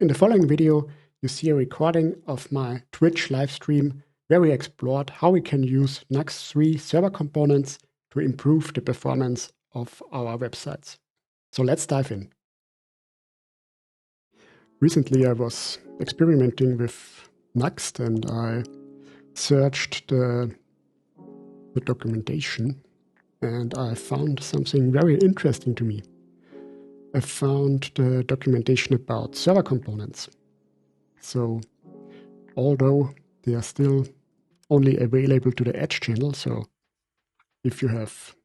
In the following video, you see a recording of my Twitch livestream where we explored how we can use Nuxt 3 server components to improve the performance of our websites. So let's dive in. Recently, I was experimenting with Nuxt and I searched the documentation and I found something very interesting to me. I found the documentation about server components. So although they are still only available to the Edge channel, so if you have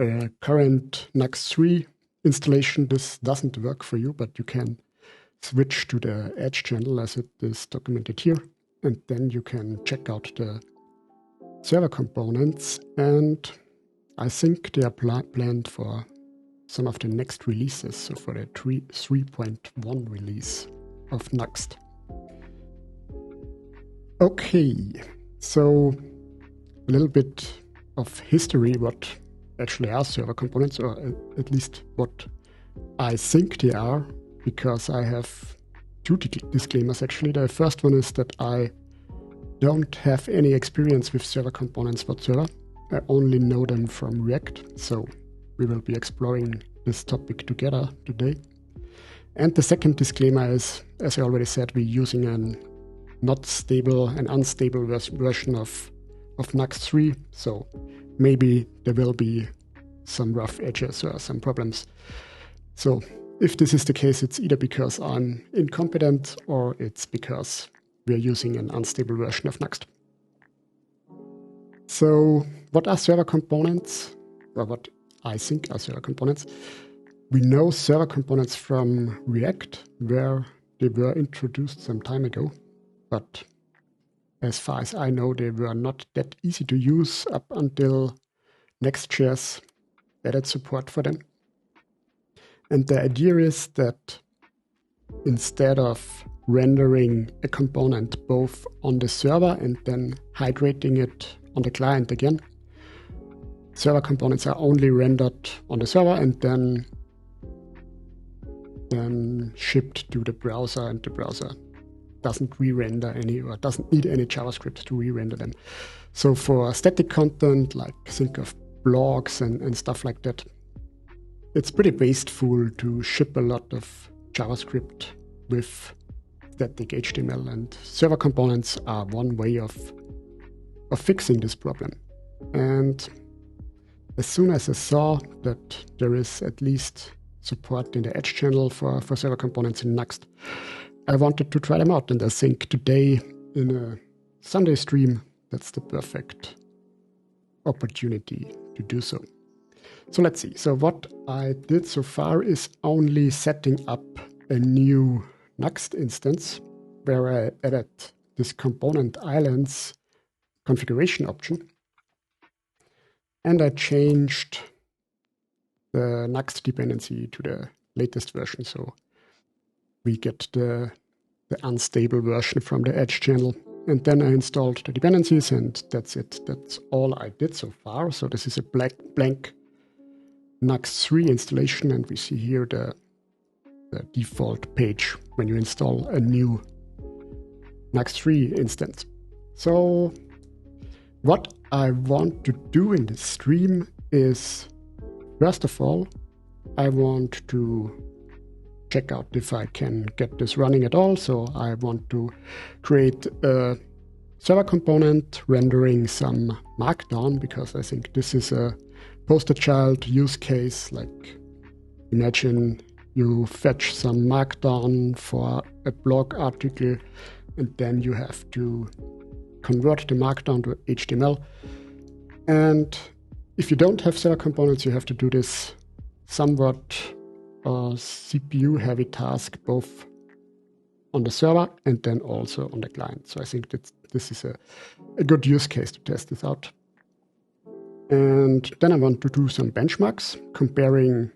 a current Nuxt 3 installation, this doesn't work for you, but you can switch to the Edge channel as it is documented here, and then you can check out the server components, and I think they are planned for some of the next releases, so for the 3.1 release of Nuxt. Okay, so a little bit of history, what actually are server components, or at least what I think they are, because I have two disclaimers actually. The first one is that I don't have any experience with server components whatsoever. I only know them from React, so we will be exploring this topic together today. And the second disclaimer is, as I already said, we're using an unstable version of Nuxt 3, so maybe there will be some rough edges or some problems. So if this is the case, it's either because I'm incompetent or it's because we're using an unstable version of Nuxt. So what are server components? Or what I think are server components? We know server components from React, where they were introduced some time ago. But as far as I know, they were not that easy to use up until Next.js added support for them. And the idea is that instead of rendering a component both on the server and then hydrating it on the client again, server components are only rendered on the server and then shipped to the browser, and the browser doesn't re-render any or doesn't need any JavaScript to re-render them. So for static content, like think of blogs and stuff like that, it's pretty wasteful to ship a lot of JavaScript with static HTML, and server components are one way of fixing this problem. And as soon as I saw that there is at least support in the Edge channel for server components in Nuxt, I wanted to try them out, and I think today in a Sunday stream, that's the perfect opportunity to do so. So let's see. So what I did so far is only setting up a new Nuxt instance where I added this component islands configuration option, and I changed the Nuxt dependency to the latest version. So we get the unstable version from the Edge channel. And then I installed the dependencies, and that's it. That's all I did so far. So this is a blank Nuxt 3 installation, and we see here the default page when you install a new Nuxt 3 instance. So what I want to do in this stream is, first of all, I want to check out if I can get this running at all. So I want to create a server component rendering some Markdown, because I think this is a poster child use case. Like, imagine you fetch some Markdown for a blog article, and then you have to convert the Markdown to HTML. And if you don't have server components, you have to do this somewhat CPU heavy task, both on the server and then also on the client. So I think that this is a good use case to test this out. And then I want to do some benchmarks comparing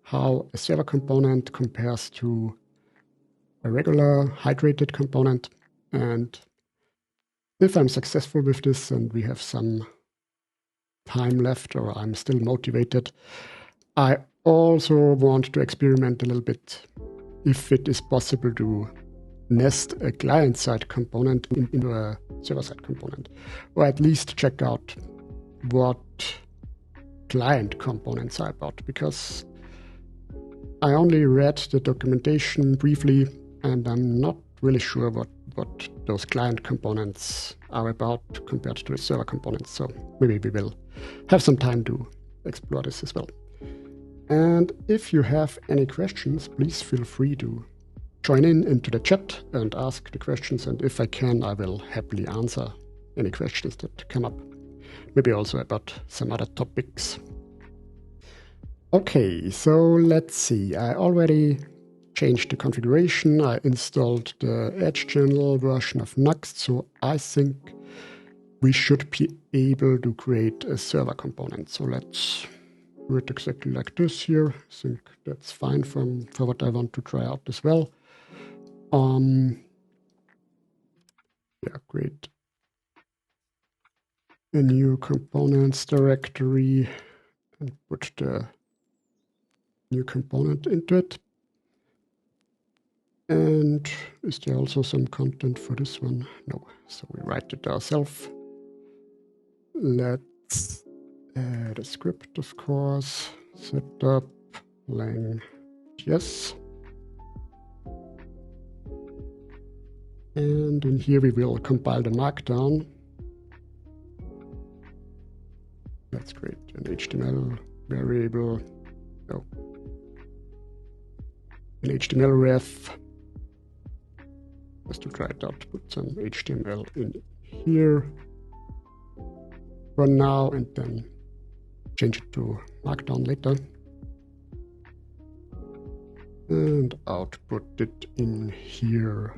how a server component compares to a regular hydrated component. And if I'm successful with this and we have some time left, or I'm still motivated, I also want to experiment a little bit if it is possible to nest a client-side component into a server-side component, or at least check out what client components are about, because I only read the documentation briefly and I'm not really sure what those client components are about compared to the server components. So maybe we will have some time to explore this as well. And if you have any questions, please feel free to join into the chat and ask the questions. And if I can, I will happily answer any questions that come up. Maybe also about some other topics. Okay, so let's see. I already changed the configuration. I installed the Edge Journal version of Nuxt. So I think we should be able to create a server component. So let's do it exactly like this here. I think that's fine for what I want to try out as well. Yeah, create a new components directory and put the new component into it. And is there also some content for this one? No, so we write it ourselves. Let's add a script, of course. Setup lang yes. And in here we will compile the Markdown. Let's create an HTML variable. Oh, an HTML ref. Just to try it out, put some HTML in here for now and then change it to Markdown later. And output it in here.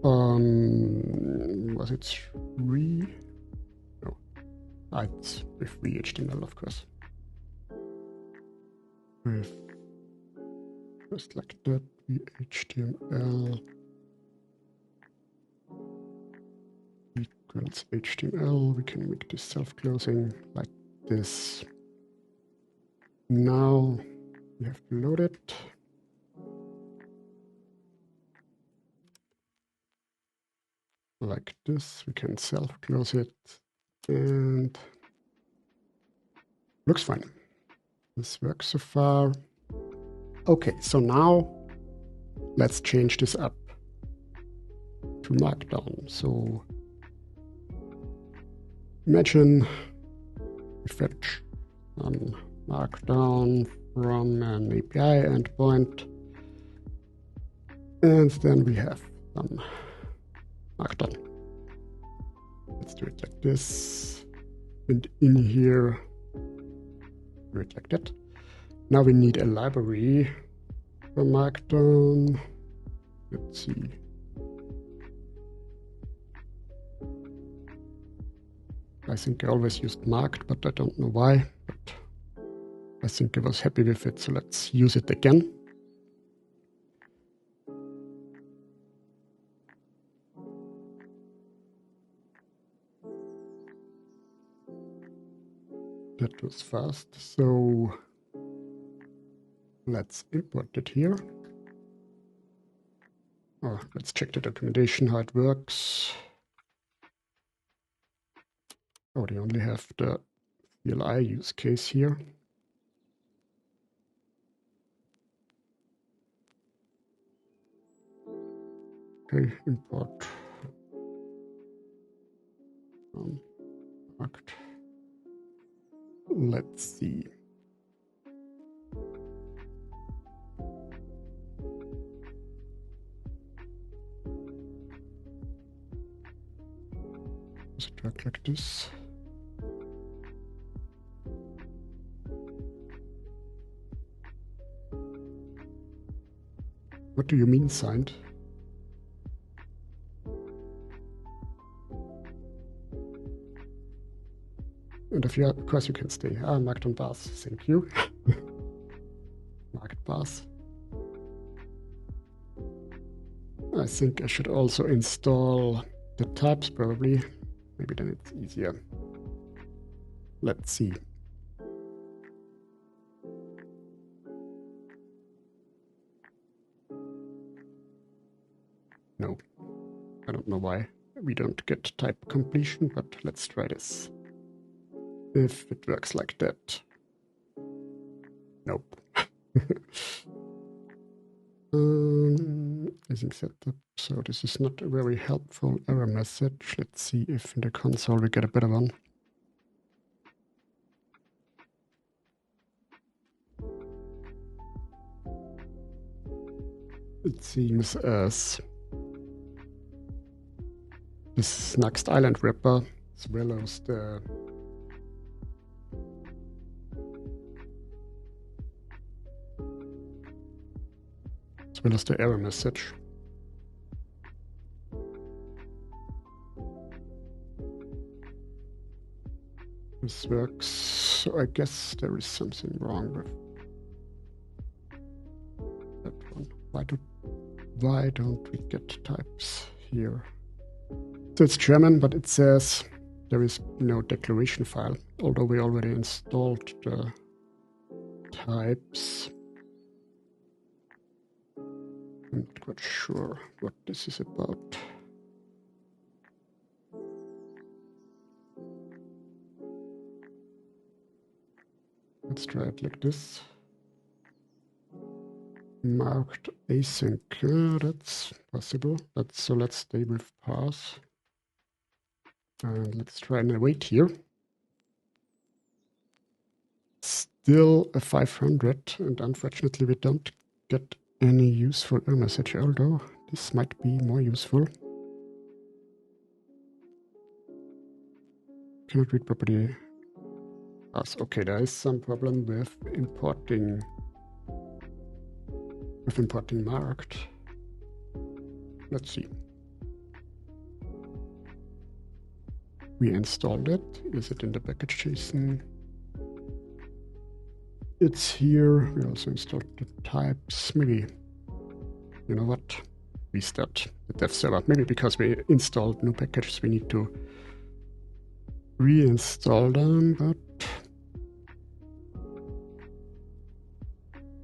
Was it 3? No, it's with 3 HTML, of course. With just like that, HTML equals HTML. We can make this self-closing like this. Now we have to load it. Like this, we can self-close it and looks fine. This works so far. Okay, so now let's change this up to Markdown. So imagine we fetch Markdown from an API endpoint, and then we have Markdown. Let's do it like this, and in here do it like that. Now we need a library for Markdown. Let's see. I think I always used marked, but I don't know why. But I think I was happy with it, so let's use it again. That was fast, so let's import it here. Oh, let's check the documentation, how it works. Oh, they only have the CLI use case here. Okay, import marked. Let's see. Does it work like this? What do you mean signed? And if you, of course, you can stay. Marked on bars, thank you. Marked bars. I think I should also install the types probably. Maybe then it's easier. Let's see. No, I don't know why we don't get type completion, but let's try this. If it works like that. Nope. Using setup. So this is not a very helpful error message. Let's see if in the console we get a better one. It seems as this Nuxt island wrapper, as well as the error message. This works, so I guess there is something wrong with that one. Why don't we get types here? So it's German, but it says there is no declaration file, although we already installed the types. I'm not quite sure what this is about. Let's try it like this. Marked async. That's possible. So let's stay with parse. And let's try and await here. Still a 500, and unfortunately we don't get any useful error message, although this might be more useful. Cannot read property. Okay, there is some problem with importing marked. Let's see. We installed it. Is it in the package JSON? It's here. We also installed the types. Maybe, you know what? Restart the dev server. Maybe because we installed new packages, we need to reinstall them, but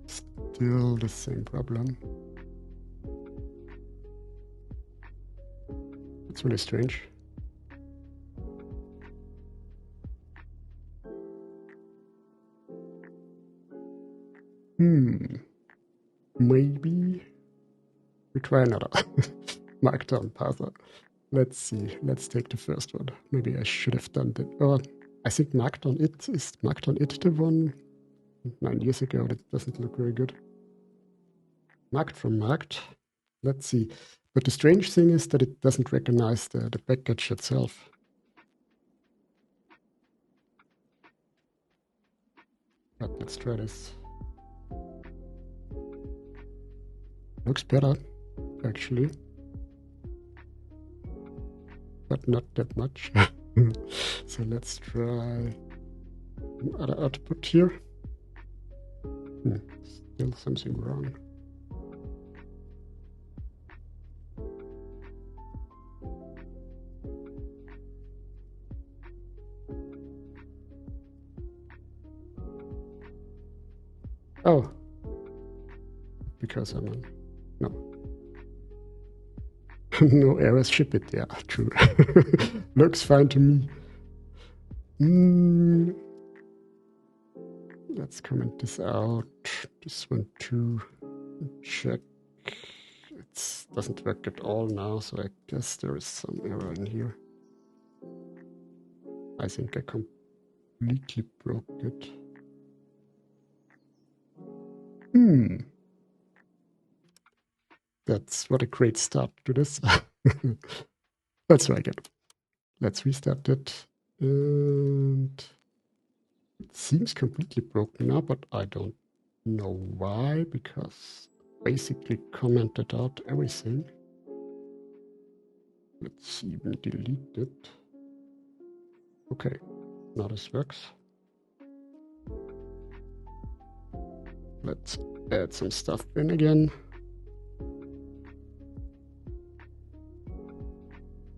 still the same problem. It's really strange. Maybe we try another Markdown parser. Let's see. Let's take the first one. Maybe I should have done that. Oh, I think Markdown it is Markdown it the one 9 years ago. That doesn't look very good. Marked from marked. Let's see. But the strange thing is that it doesn't recognize the package itself. But let's try this. Looks better, actually. But not that much. So let's try other output here. Still something wrong. Oh, because I'm on. No. No errors, ship it. Yeah, true. Looks fine to me. Let's comment this out. This one too. Check. It doesn't work at all now, so I guess there is some error in here. I think I completely broke it. That's what a great start to this. That's what I get. Let's restart it. And it seems completely broken now, but I don't know why, because basically commented out everything. Let's even delete it. Okay, now this works. Let's add some stuff in again.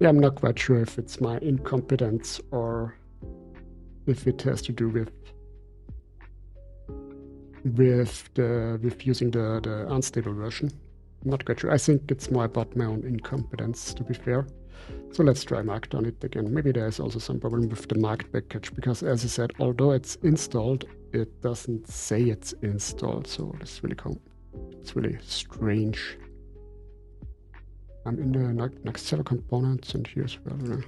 Yeah, I'm not quite sure if it's my incompetence or if it has to do with using the unstable version. not quite sure. I think it's more about my own incompetence, to be fair. So let's try Markdown it again. Maybe there's also some problem with the marked package, because as I said, although it's installed, it doesn't say it's installed. So that's really cool. It's really strange. I'm in the Nuxt server components and here as well.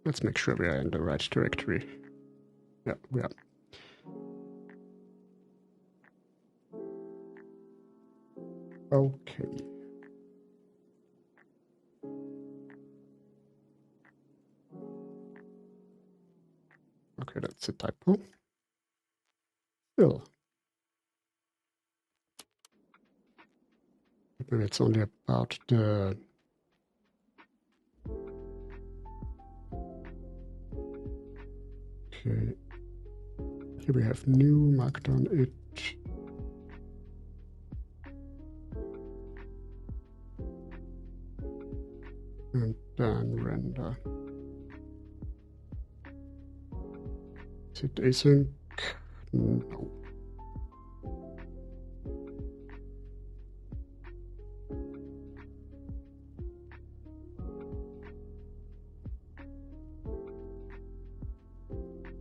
Let's make sure we are in the right directory. Yeah, we are. Okay. Okay, that's a typo. Still. Maybe it's only about the... Okay. Here we have new Markdown it. And then render. Is it async? No.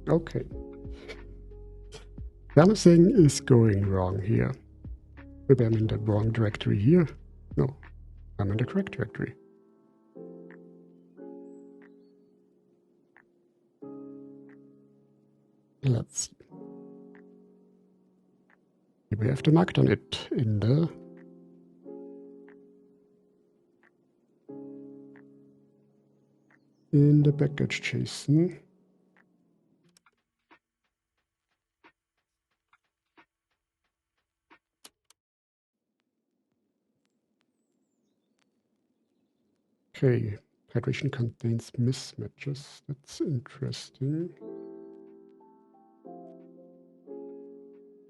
Okay. Something is going wrong here. Maybe I'm in the wrong directory here. No, I'm in the correct directory. Let's see. Here we have the Markdown it in the package JSON. Okay, hydration contains mismatches. That's interesting.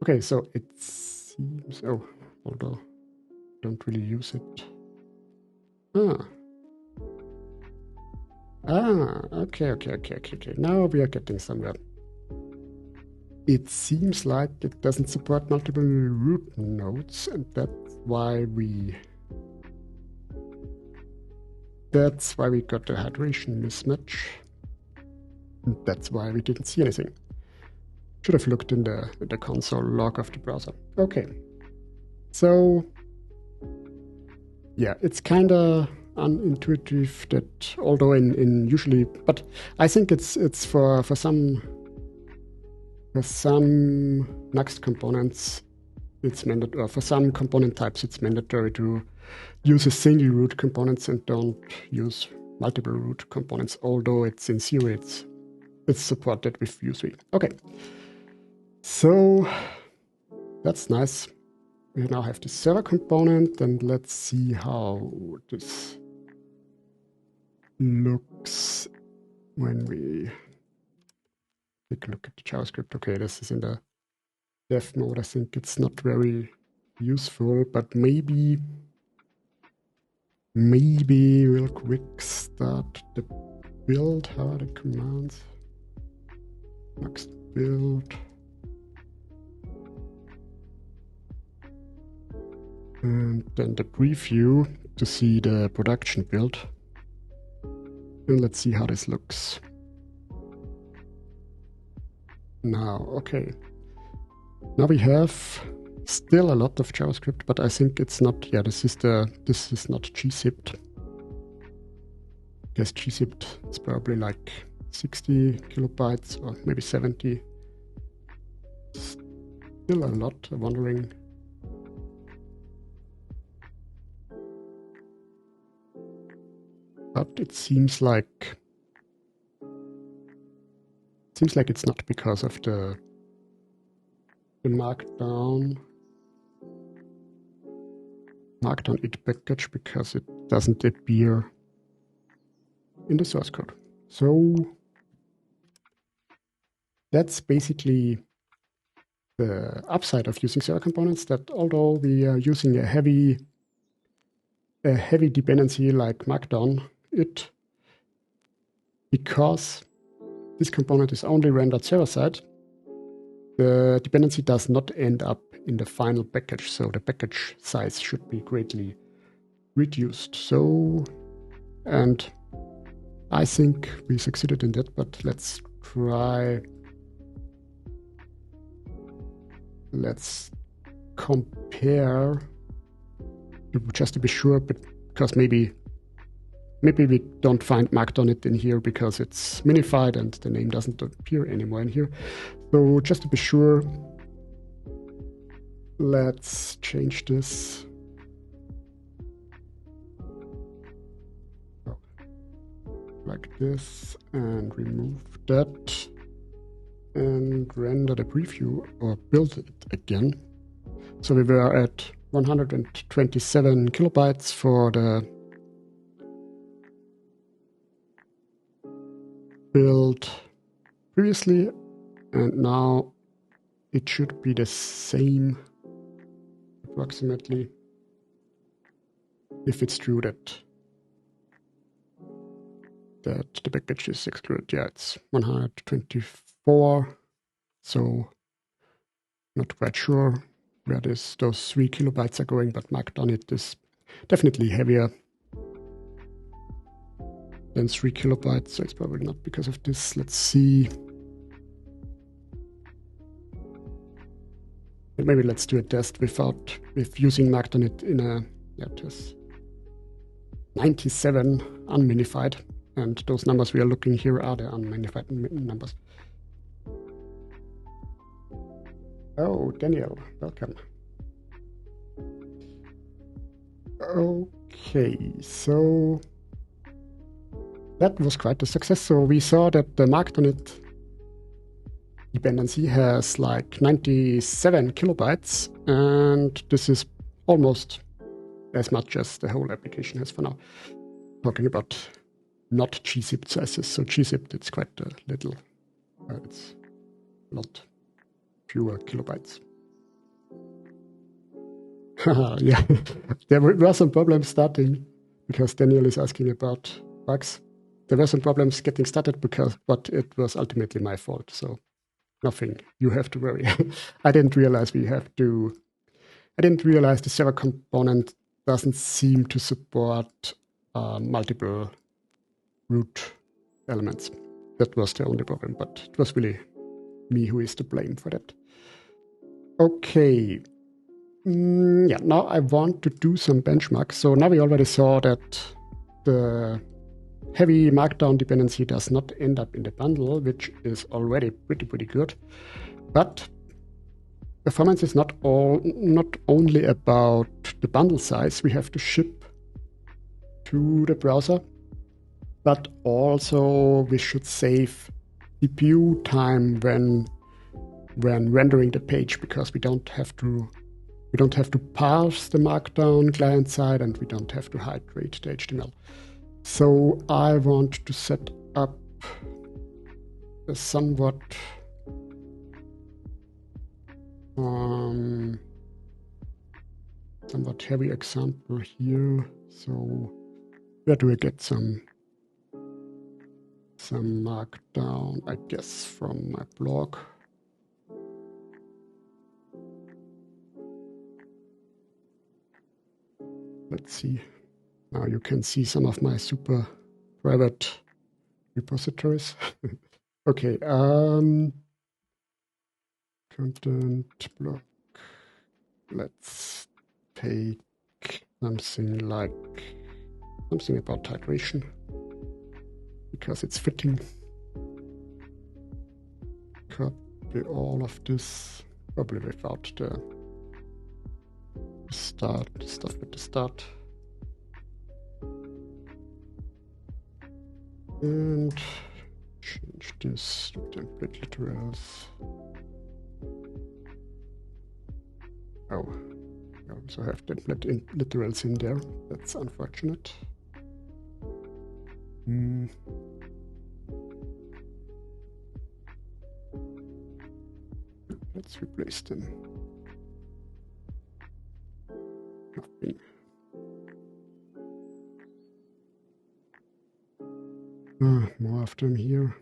Okay, so it seems... Oh, although I don't really use it. Okay. Now we are getting somewhere. It seems like it doesn't support multiple root nodes, and that's why we got the hydration mismatch. And that's why we didn't see anything. Should have looked in the console log of the browser. Okay. So yeah, it's kind of unintuitive that, although in usually, but I think it's for some Nuxt components it's mandatory, or for some component types it's mandatory to use a single root components and don't use multiple root components, although it's in theory it's supported with Vue 3. Okay, so that's nice. We now have the server component, and let's see how this looks when we take a look at the JavaScript. Okay, this is in the dev mode. I think it's not very useful, but maybe real quick start the build. How are the commands? Next build. And then the preview to see the production build. And let's see how this looks. Now, okay. Now we have still a lot of JavaScript, but I think it's not, yeah, this is not gzipped. I guess gzipped, it's probably like 60 kilobytes or maybe 70. Still a lot, I'm wondering. But it seems like it's not because of the Markdown it package, because it doesn't appear in the source code. So that's basically the upside of using server components, that although we are using a heavy dependency like Markdown, because this component is only rendered server-side, the dependency does not end up in the final package, so the package size should be greatly reduced. So, and I think we succeeded in that, but let's try. Let's compare just to be sure, because maybe we don't find Markdown it in here because it's minified and the name doesn't appear anymore in here. So just to be sure, let's change this. Like this, and remove that, and render the preview or build it again. So we were at 127 kilobytes for the build previously, and now it should be the same approximately, if it's true that the package is excluded. Yeah, it's 124, so not quite sure where those 3 kilobytes are going, but Markdown it is definitely heavier than 3 kilobytes, so it's probably not because of this. Let's see. Maybe let's do a test with using Markdown it in a, yeah, it is 97 unminified, and those numbers we are looking here are the unminified numbers. Oh, Daniel, welcome. Okay, so that was quite a success. So we saw that the Markdown it dependency has like 97 kilobytes, and this is almost as much as the whole application has for now. Talking about not gzipped sizes. So gzipped, it's quite a little. It's a lot fewer kilobytes. Yeah, there were some problems starting because Daniel is asking about bugs. There were some problems getting started but it was ultimately my fault. So nothing you have to worry. I didn't realize the server component doesn't seem to support multiple root elements. That was the only problem, but it was really me who is to blame for that. Okay. Yeah, now I want to do some benchmarks. So now we already saw that the heavy Markdown dependency does not end up in the bundle, which is already pretty good. But performance is not only about the bundle size we have to ship to the browser, but also we should save CPU time when rendering the page, because we don't have to parse the Markdown client side, and we don't have to hydrate the HTML. So I want to set up a somewhat heavy example here. So where do I get some Markdown? I guess from my blog. Let's see. Now you can see some of my super private repositories. Okay. Content block. Let's take something about hydration, because it's fitting. Copy all of this, probably without the stuff with the start. And change this to template literals. Oh, I also have template literals in there. That's unfortunate. Let's replace them. Nothing. More of them here.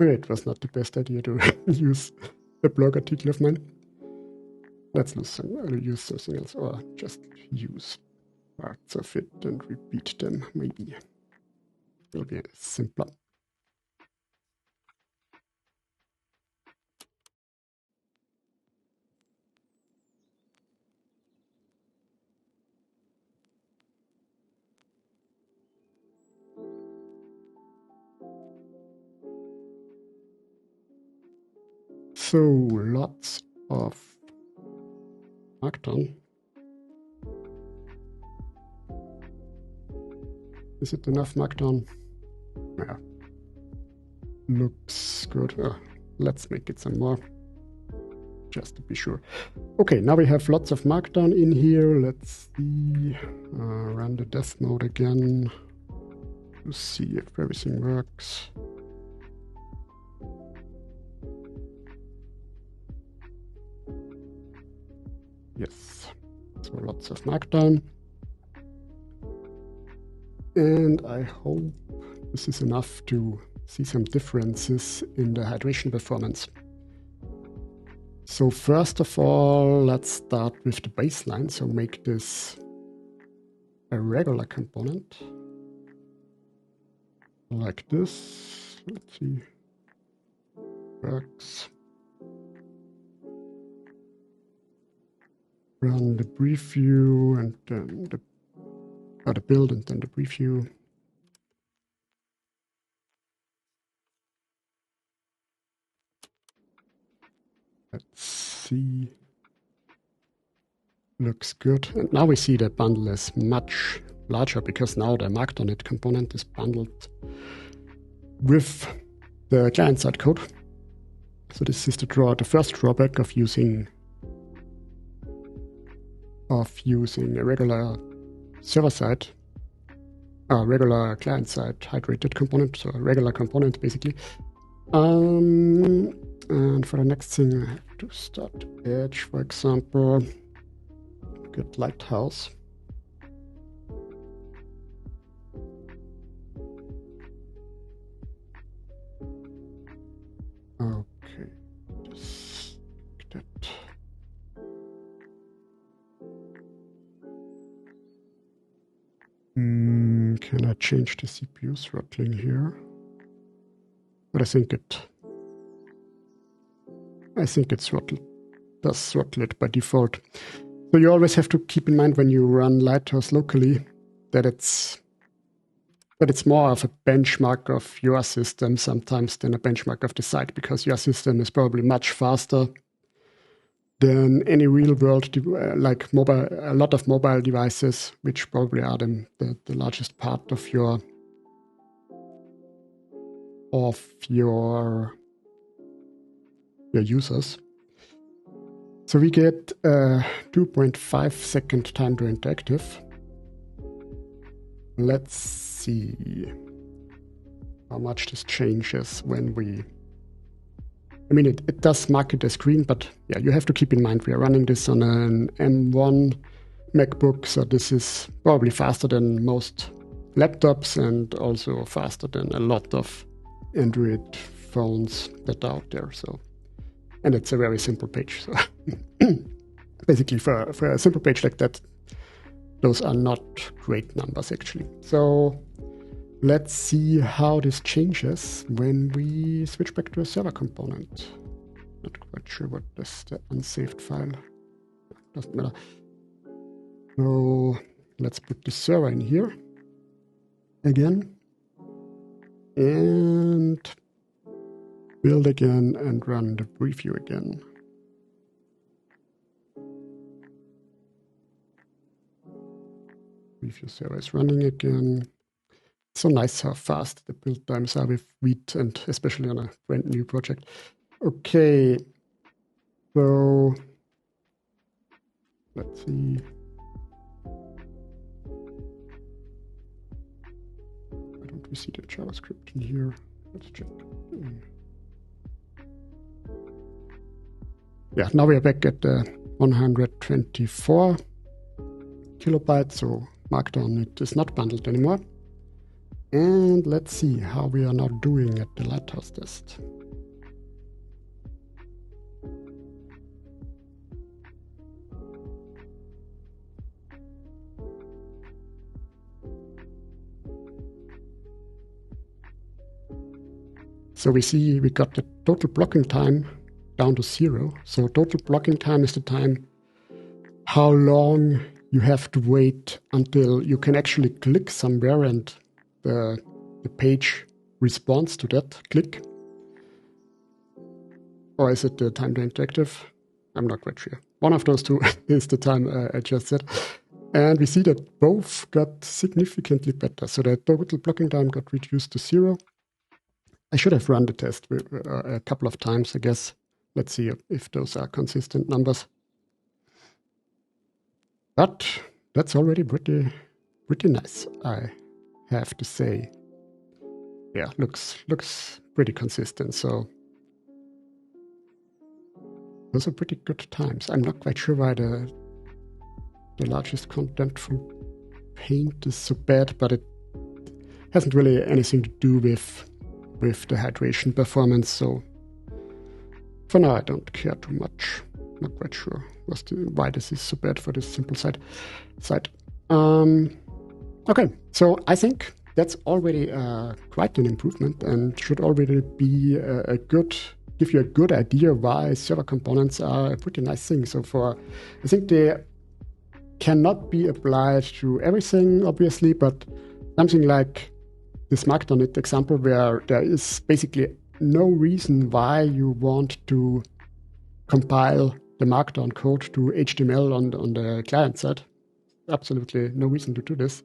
it was not the best idea to use a blog article of mine. Let's use something else, or just use parts of it and repeat them, maybe. Will be simpler. So lots of Markdown. Is it enough Markdown? Yeah. Looks good. Let's make it some more, just to be sure. Okay, now we have lots of Markdown in here. Let's see. Run the dev mode again to see if everything works. Yes, so lots of Markdown. And I hope this is enough to see some differences in the hydration performance. So first of all, let's start with the baseline. So make this a regular component. Like this. Let's see. Works. Run the preview and then the build and then the preview. Let's see. Looks good. And now we see the bundle is much larger because now the Markdown component is bundled with the client-side code. So this is the first drawback of using a regular server-side, regular client-side hydrated component, so a regular component basically. And for the next thing, I have to start Edge, for example. Get Lighthouse. Okay, just like that. Can I change the CPU throttling here? But I think it's throttled. Does throttle it by default. So you always have to keep in mind when you run Lighthouse locally that it's more of a benchmark of your system sometimes than a benchmark of the site, because your system is probably much faster than any real world, like mobile, a lot of mobile devices, which probably are the largest part of your users. So we get 2.5 second time to interactive. Let's see how much this changes when we... I mean, it does mark it as green, but yeah, you have to keep in mind we are running this on an M1 MacBook, so this is probably faster than most laptops and also faster than a lot of Android phones that are out there. So, and it's a very simple page. So basically, for a simple page like that, those are not great numbers actually. So let's see how this changes when we switch back to a server component. Not quite sure what is the unsaved file. Doesn't matter. So let's put the server in here again and build again and run the preview again. Preview server is running again. So nice how fast the build times are with Vite, and especially on a brand new project. Okay, so let's see. Why don't we see the JavaScript in here? Let's check. Yeah, now we are back at the 124 kilobytes, so Markdown it is not bundled anymore. And let's see how we are now doing at the Lighthouse test. So we see we got the total blocking time down to 0. So total blocking time is the time how long you have to wait until you can actually click somewhere and the page responds to that click. Or is it the time to interactive? I'm not quite sure. One of those two is the time I just said. And we see that both got significantly better. So the total blocking time got reduced to 0. I should have run the test a couple of times, I guess. Let's see if those are consistent numbers. But that's already pretty nice, I have to say. Yeah, looks pretty consistent. So those are pretty good times. I'm not quite sure why the largest content from Paint is so bad, but it hasn't really anything to do with the hydration performance. So for now, I don't care too much. Not quite sure why this is so bad for this simple site. Okay, so I think that's already quite an improvement and should already be give you a good idea why server components are a pretty nice thing. So I think they cannot be applied to everything, obviously, but something like this Markdown example where there is basically no reason why you want to compile the Markdown code to HTML on the client side. Absolutely no reason to do this.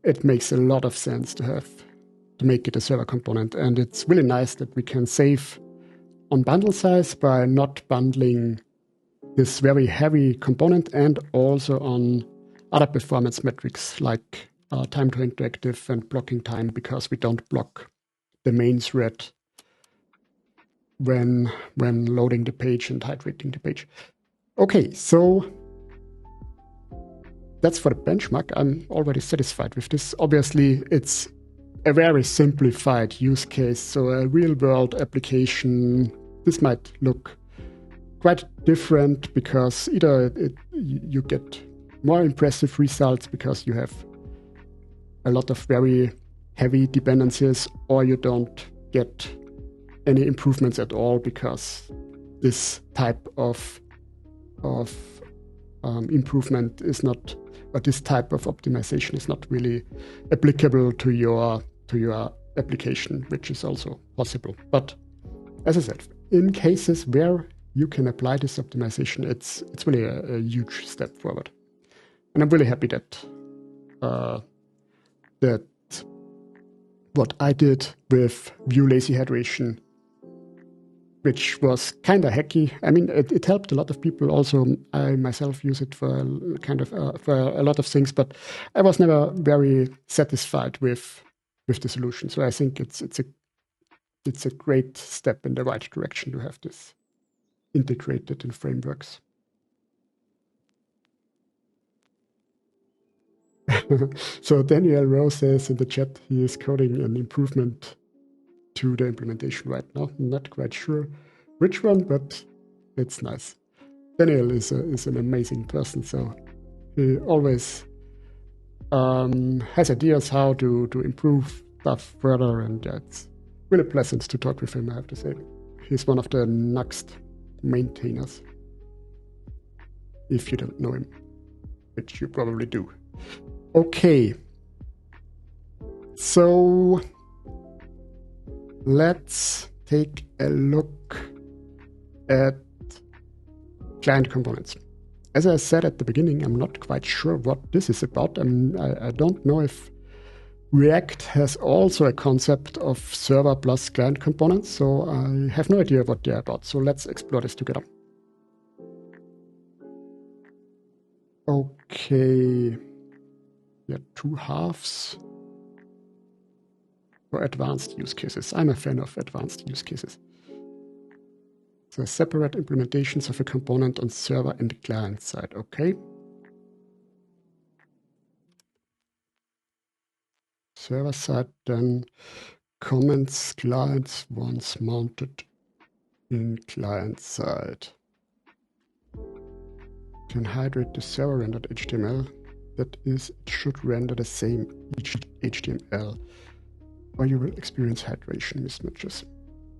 It makes a lot of sense to make it a server component. And it's really nice that we can save on bundle size by not bundling this very heavy component and also on other performance metrics like time to interactive and blocking time, because we don't block the main thread when loading the page and hydrating the page. Okay, so that's for the benchmark. I'm already satisfied with this. Obviously, it's a very simplified use case. So a real-world application, this might look quite different because either you get more impressive results because you have a lot of very heavy dependencies, or you don't get any improvements at all because this type of improvement is not, or this type of optimization is not really applicable to your application, which is also possible. But as I said, in cases where you can apply this optimization, it's really a huge step forward. And I'm really happy that what I did with Vue Lazy Hydration, which was kind of hacky. I mean, it helped a lot of people. Also, I myself use it for for a lot of things, but I was never very satisfied with the solution. So I think it's a great step in the right direction to have this integrated in frameworks. So Daniel Rowe says in the chat he is coding an improvement to the implementation right now. Not quite sure which one, but it's nice. Daniel is an amazing person, so he always has ideas how to improve stuff further, and it's really pleasant to talk with him, I have to say. He's one of the Nuxt maintainers, if you don't know him, which you probably do. Okay, so let's take a look at client components. As I said at the beginning, I'm not quite sure what this is about. I don't know if React has also a concept of server plus client components, so I have no idea what they're about. So let's explore this together. Okay, two halves for advanced use cases. I'm a fan of advanced use cases. So separate implementations of a component on server and client side. Okay. server side, then comments clients once mounted in client side. Can hydrate the server rendered HTML. That is, it should render the same HTML, or you will experience hydration mismatches.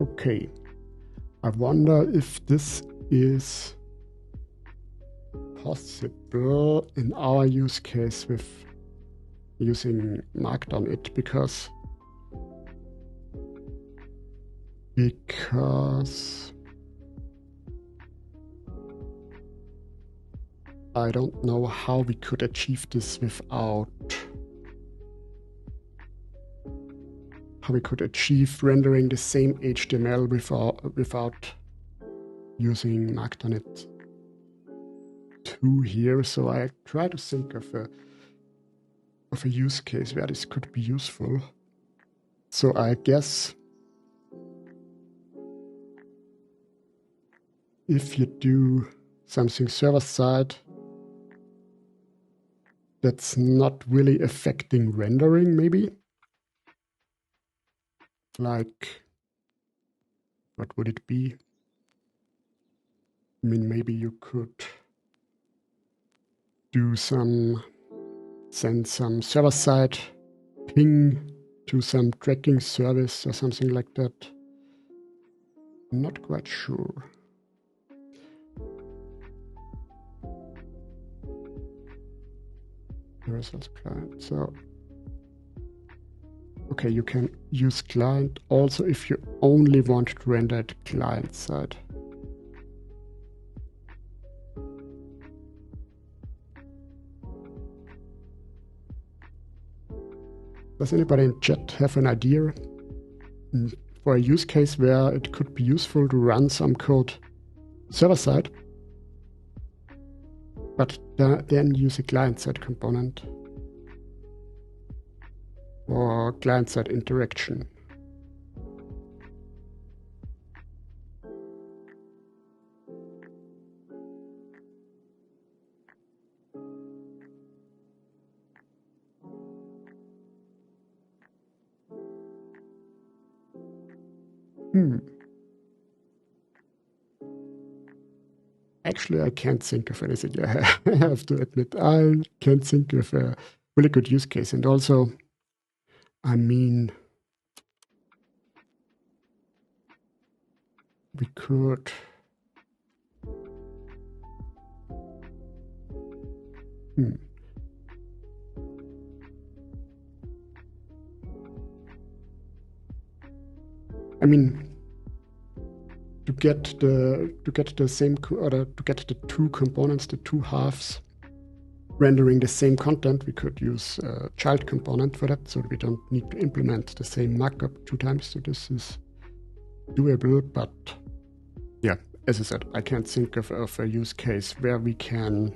Okay. I wonder if this is possible in our use case with using Markdown it, because I don't know how we could achieve this without rendering the same HTML without using Markdown it 2 here. So I try to think of a use case where this could be useful. So I guess if you do something server side that's not really affecting rendering, maybe. Like, what would it be? I mean, maybe you could send some server side ping to some tracking service or something like that. I'm not quite sure. Results client. So, okay, you can use client also if you only want to render it client side. Does anybody in chat have an idea for a use case where it could be useful to run some code server side, but then use a client-side component or client-side interaction? Actually, I can't think of anything. I have to admit, I can't think of a really good use case. And also, I mean, we could I mean, to get the same, or to get the two components, the two halves rendering the same content, we could use a child component for that, so we don't need to implement the same markup 2 times. So this is doable, but yeah, as I said, I can't think of a use case where we can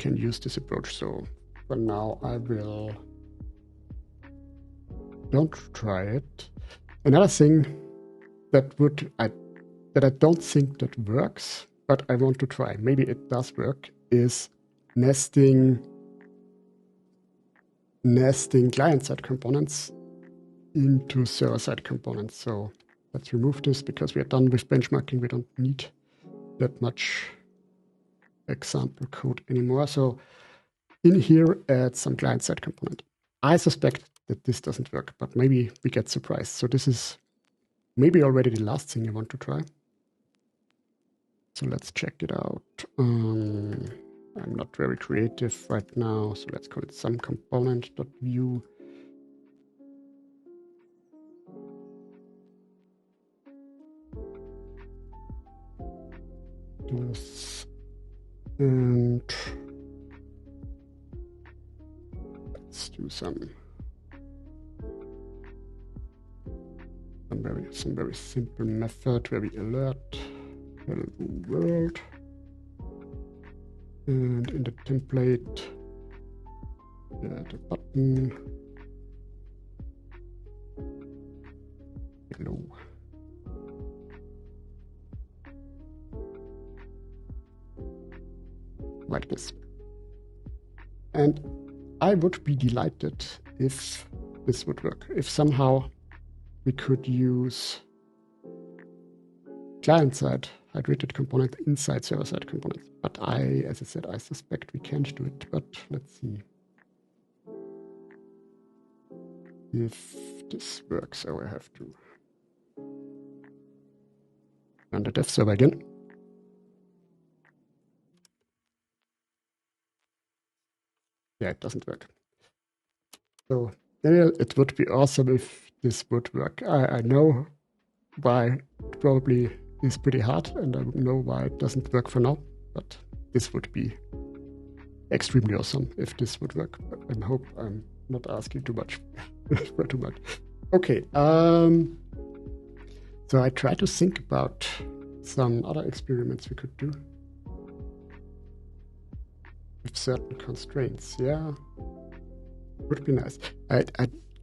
use this approach. So for now, I will don't try it. Another thing that I don't think that works, but I want to try, maybe it does work, is nesting client-side components into server-side components. So let's remove this because we are done with benchmarking. We don't need that much example code anymore. So in here, add some client-side component. I suspect that this doesn't work, but maybe we get surprised. So this is maybe already the last thing I want to try. So let's check it out. I'm not very creative right now, so let's call it some component.view. This, and let's do some very simple method where we alert hello world, and in the template add a button hello. Like this. And I would be delighted if this would work. If somehow we could use client-side hydrated component inside server-side components. But as I said, I suspect we can't do it. But let's see if this works. So I have to run the dev server again. Yeah, it doesn't work. So Daniel, it would be awesome if this would work. I know why it probably is pretty hard, and I know why it doesn't work for now, but this would be extremely awesome if this would work. I hope I'm not asking too much. For too much. Okay. So I try to think about some other experiments we could do with certain constraints. Yeah, would be nice. I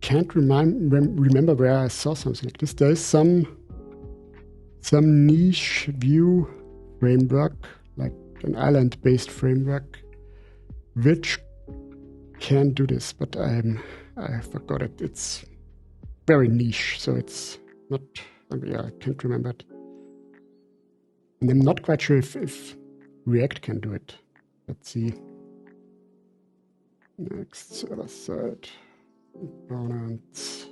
can't remember where I saw something like this. There is some niche view framework, like an island-based framework, which can do this, but I forgot it. It's very niche, so it's not. I can't remember it, and I'm not quite sure if React can do it. Let's see. Next, server-side components.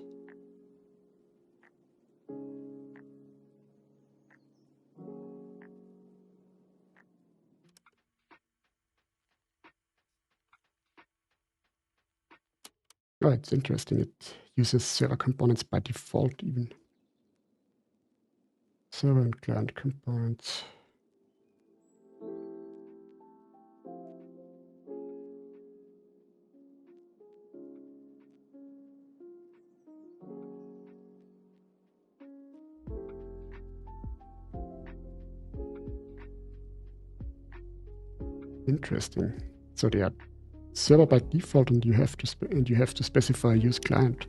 Oh, it's interesting. It uses server components by default even. Server and client components. Interesting. So they are server by default, and you have to specify use client.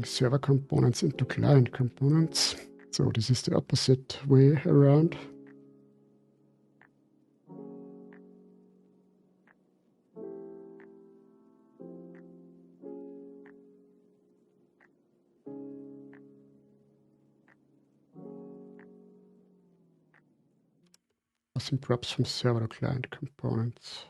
Server components into client components. So this is the opposite way around. Passing props from server to client components.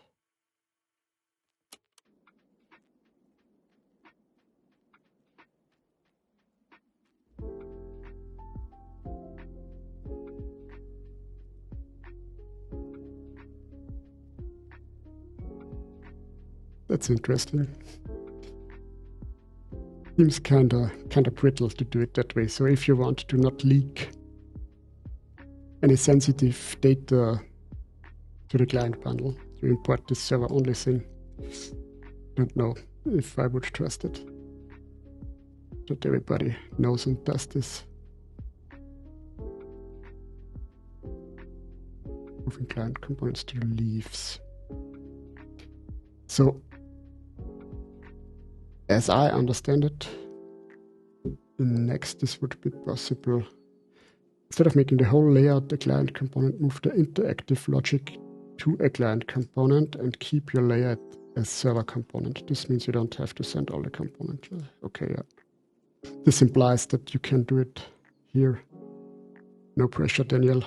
That's interesting. Seems kinda brittle to do it that way. So if you want to not leak any sensitive data to the client bundle, you import this server only thing. Don't know if I would trust it. That everybody knows and does this. Moving client components to leaves. So, as I understand it, next this would be possible. Instead of making the whole layout the client component, move the interactive logic to a client component and keep your layout as server component. This means you don't have to send all the components. Okay, yeah. This implies that you can do it here. No pressure, Daniel.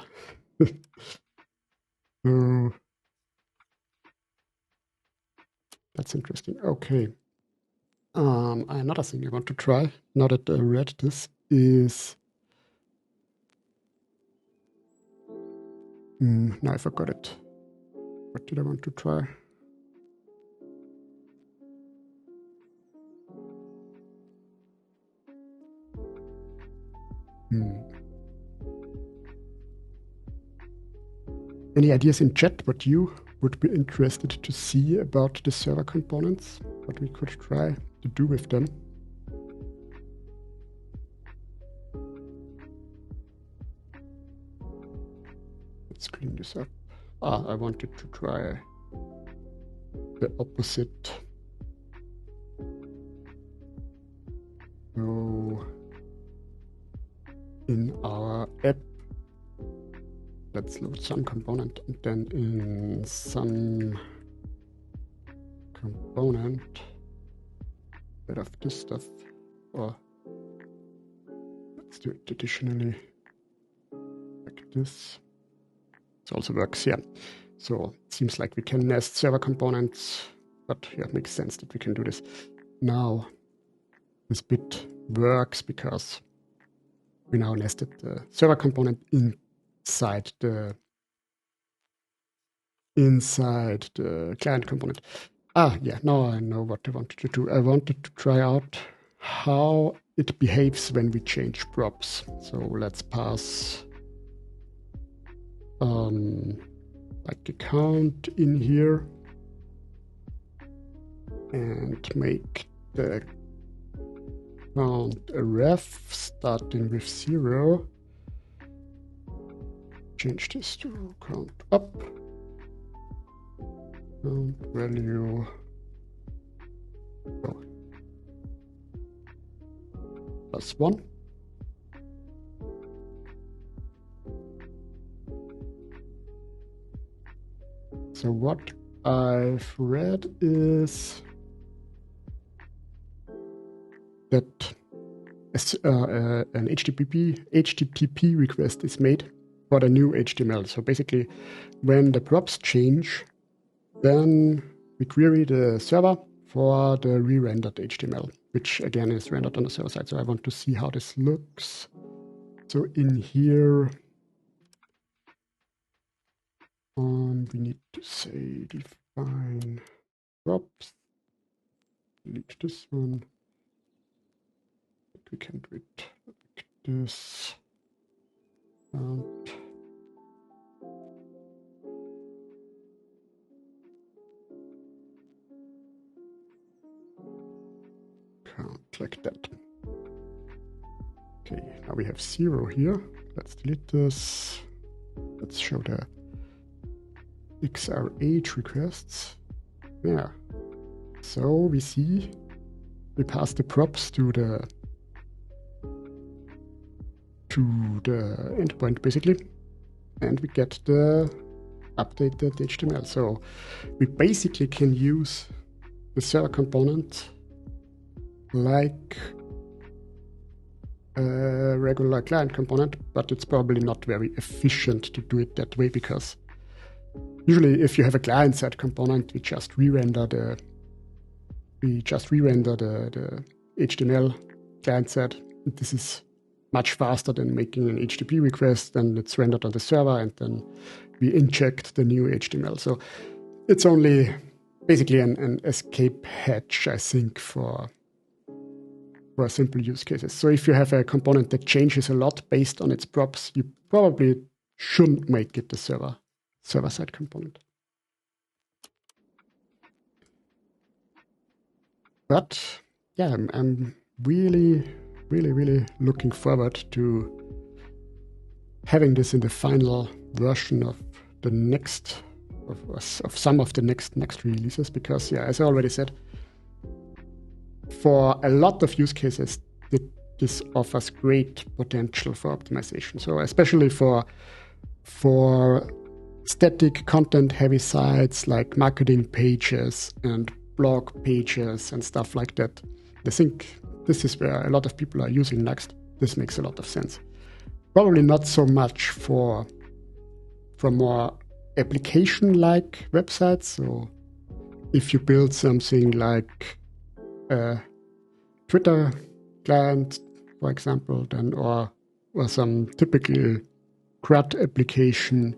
That's interesting. Okay. Another thing I want to try, now that I read this, is... now I forgot it. What did I want to try? Any ideas in chat what you would be interested to see about the server components, what we could try to do with them. Let's clean this up. I wanted to try the opposite. So in our app, let's load some component, and then in some component, bit of this stuff, or let's do it additionally like this. It also works here. So it seems like we can nest server components, but yeah, it makes sense that we can do this. Now this bit works because we now nested the server component inside the client component. Yeah, now I know what I wanted to do. I wanted to try out how it behaves when we change props. So let's pass like a count in here and make the count a ref starting with 0. Change this to count up. Count value. Oh. +1. So what I've read is that an HTTP request is made for the new HTML. So basically, when the props change, then we query the server for the re-rendered HTML, which again is rendered on the server side. So I want to see how this looks. So in here, we need to say define props. Delete this one. We can do it like this. Count like that. Okay, now we have 0 here. Let's delete this. Let's show the XRH requests. Yeah. So we see we pass the props to the endpoint basically, and we get the updated HTML. So we basically can use the server component like a regular client component, but it's probably not very efficient to do it that way, because usually if you have a client-side component, we just re-render the HTML client-side. This is much faster than making an HTTP request, and it's rendered on the server, and then we inject the new HTML. So it's only basically an escape hatch, I think, for simple use cases. So if you have a component that changes a lot based on its props, you probably shouldn't make it the server-side component. But yeah, I'm really looking forward to having this in the final version of the next of some of the next releases, because yeah, as I already said, for a lot of use cases this offers great potential for optimization. So especially for static content heavy sites like marketing pages and blog pages and stuff like that, I think this is where a lot of people are using Nuxt. This makes a lot of sense. Probably not so much for more application-like websites. So if you build something like a Twitter client, for example, then or some typical CRUD application,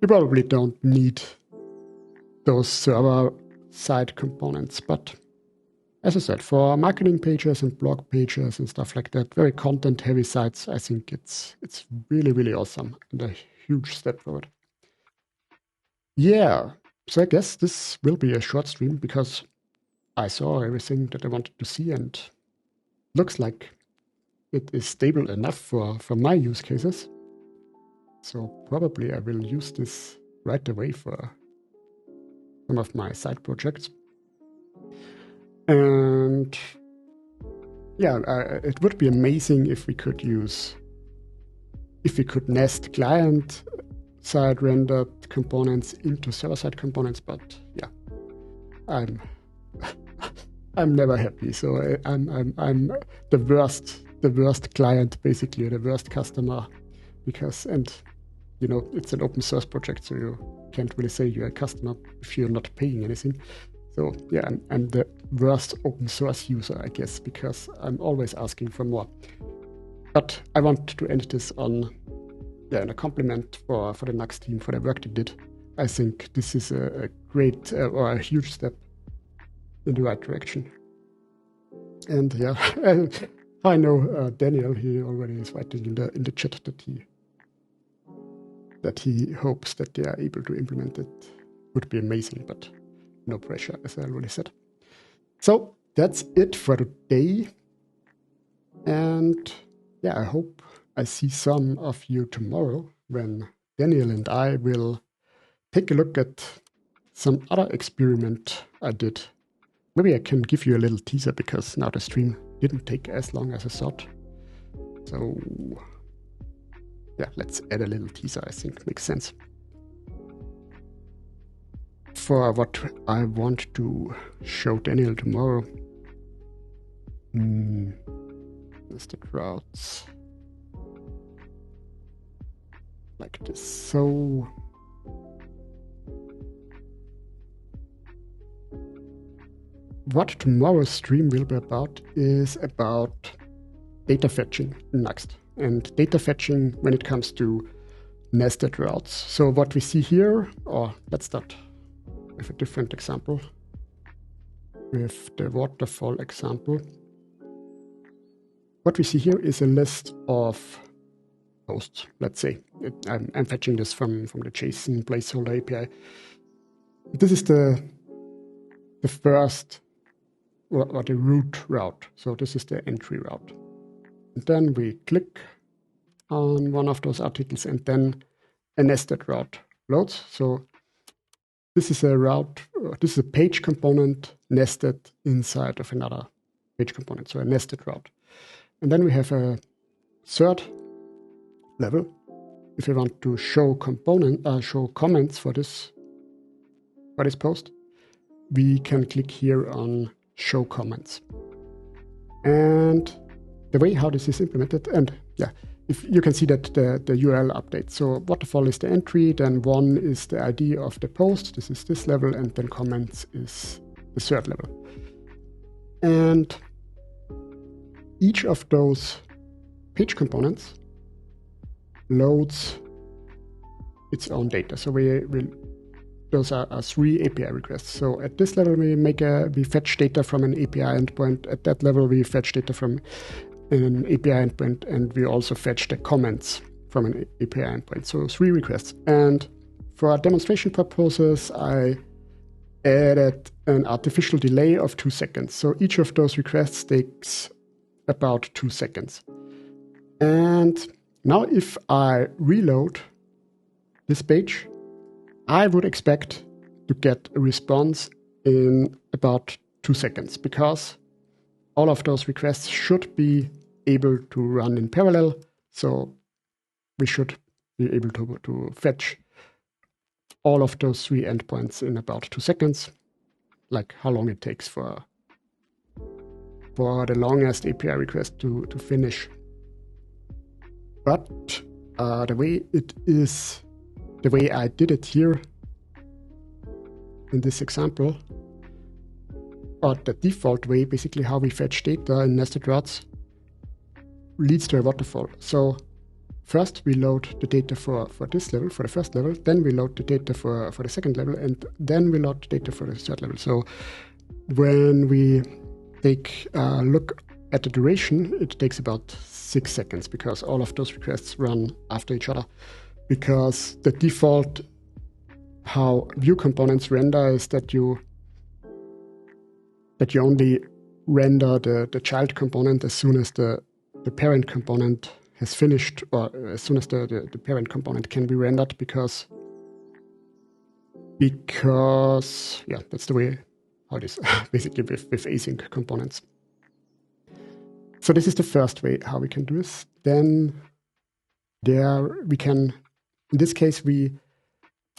you probably don't need those server-side components. But as I said, for marketing pages and blog pages and stuff like that, very content-heavy sites, I think it's really awesome and a huge step forward. Yeah, So I guess this will be a short stream because I saw everything that I wanted to see and looks like it is stable enough for my use cases. So probably I will use this right away for some of my side projects. And yeah, it would be amazing if we could nest client-side rendered components into server-side components, but yeah, I'm never happy. So I'm the worst client, basically, the worst customer, because, and you know, it's an open source project, so you can't really say you're a customer if you're not paying anything. So yeah, I'm the worst open source user, I guess, because I'm always asking for more. But I want to end this on a compliment for the Nuxt team for the work they did. I think this is a great or a huge step in the right direction. And yeah, I know Daniel. He already is writing in the chat that he hopes that they are able to implement it. Would be amazing, but no pressure, as I already said. So that's it for today. And yeah, I hope I see some of you tomorrow when Daniel and I will take a look at some other experiment I did. Maybe I can give you a little teaser because now the stream didn't take as long as I thought. So yeah, let's add a little teaser, I think makes sense. For what I want to show Daniel tomorrow. Nested routes. Like this. So what tomorrow's stream will be about is about data fetching in Nuxt. And data fetching when it comes to nested routes. So what we see here, or let's start with a different example, with the waterfall example. What we see here is a list of posts, let's say. I'm fetching this from the JSON placeholder API. This is the first, or the root route. So this is the entry route. And then we click on one of those articles and then a nested route loads. So this is a route, this is a page component nested inside of another page component, so a nested route. And then we have a third level. If we want to show comments for this post, we can click here on show comments. And the way how this is implemented, and yeah, if you can see that the URL updates. So waterfall is the entry, then 1 is the ID of the post, this is this level, and then comments is the third level. And each of those page components loads its own data. So those are 3 API requests. So at this level, we fetch data from an API endpoint. At that level, we fetch data from an API endpoint, and we also fetch the comments from an API endpoint. So 3 requests. And for demonstration purposes, I added an artificial delay of 2 seconds. So each of those requests takes about 2 seconds. And now if I reload this page, I would expect to get a response in about 2 seconds, because all of those requests should be able to run in parallel. So we should be able to fetch all of those 3 endpoints in about 2 seconds, like how long it takes for the longest API request to finish. But the way I did it here in this example, or the default way, basically how we fetch data in nested routes, leads to a waterfall. So first we load the data for this level, for the first level, then we load the data for the second level, and then we load the data for the third level. So when we take a look at the duration, it takes about 6 seconds, because all of those requests run after each other, because the default how view components render is that you only render the child component as soon as the parent component has finished, or as soon as the parent component can be rendered, because yeah, that's the way how it is basically with async components. So this is the first way how we can do this. Then we can, in this case, we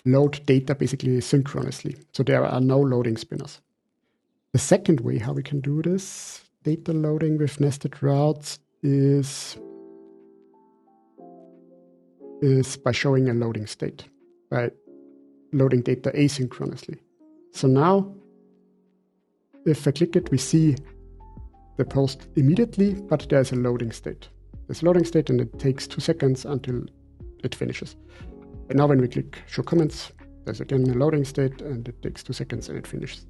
load data basically synchronously. So there are no loading spinners. The second way how we can do this, data loading with nested routes, is by showing a loading state, by loading data asynchronously. So now, if I click it, we see the post immediately, but there's a loading state. There's a loading state, and it takes 2 seconds until it finishes. And now when we click show comments, there's again a loading state, and it takes 2 seconds and it finishes.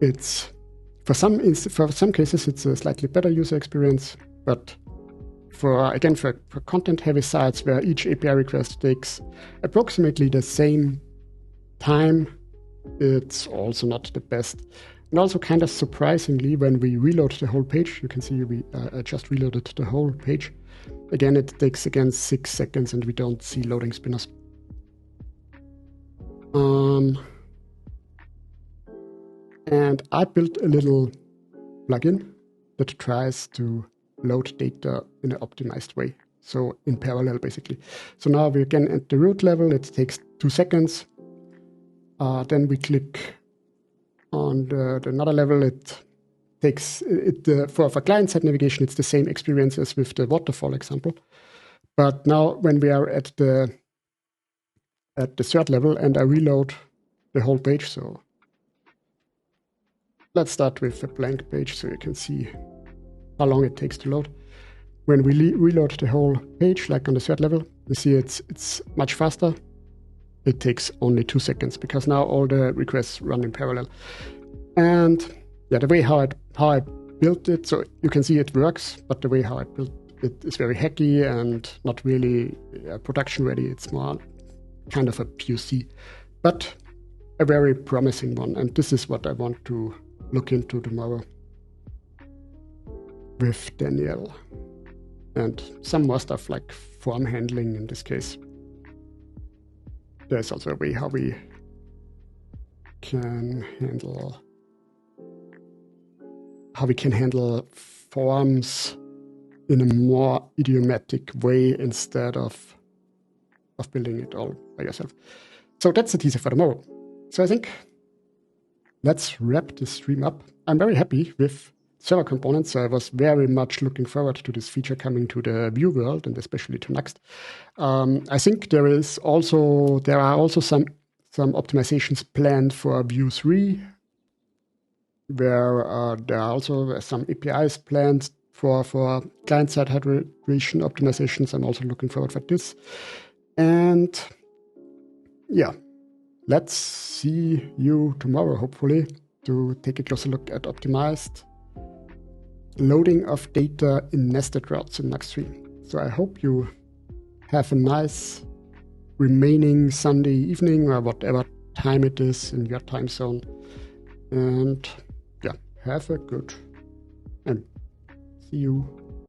It's for some cases it's a slightly better user experience, but for content-heavy sites where each API request takes approximately the same time, it's also not the best. And also, kind of surprisingly, when we reload the whole page, you can see I just reloaded the whole page. Again, it takes 6 seconds, and we don't see loading spinners. And I built a little plugin that tries to load data in an optimized way. So in parallel, basically. So now we again at the root level, it takes 2 seconds. Then we click on the another level. It takes for client-side navigation, it's the same experience as with the waterfall example. But now when we are at the third level and I reload the whole page, so let's start with a blank page so you can see how long it takes to load. When we reload the whole page, like on the third level, you see it's much faster. It takes only 2 seconds because now all the requests run in parallel. And yeah, the way how I built it, so you can see it works, but the way how I built it is very hacky and not really production ready. It's more kind of a POC, but a very promising one. And this is what I want to look into tomorrow with Daniel. And some more stuff like form handling in this case. There's also a way how we can handle forms in a more idiomatic way instead of building it all by yourself. So that's the teaser for tomorrow. So I think let's wrap this stream up. I'm very happy with server components. I was very much looking forward to this feature coming to the view world and especially to Nuxt. I think there are also some optimizations planned for Vue 3, where there are also some APIs planned for client-side hydration optimizations. I'm also looking forward for this. And yeah, let's see you tomorrow, hopefully, to take a closer look at optimized loading of data in nested routes in Nuxt 3. So I hope you have a nice remaining Sunday evening or whatever time it is in your time zone. And yeah, have a good and see you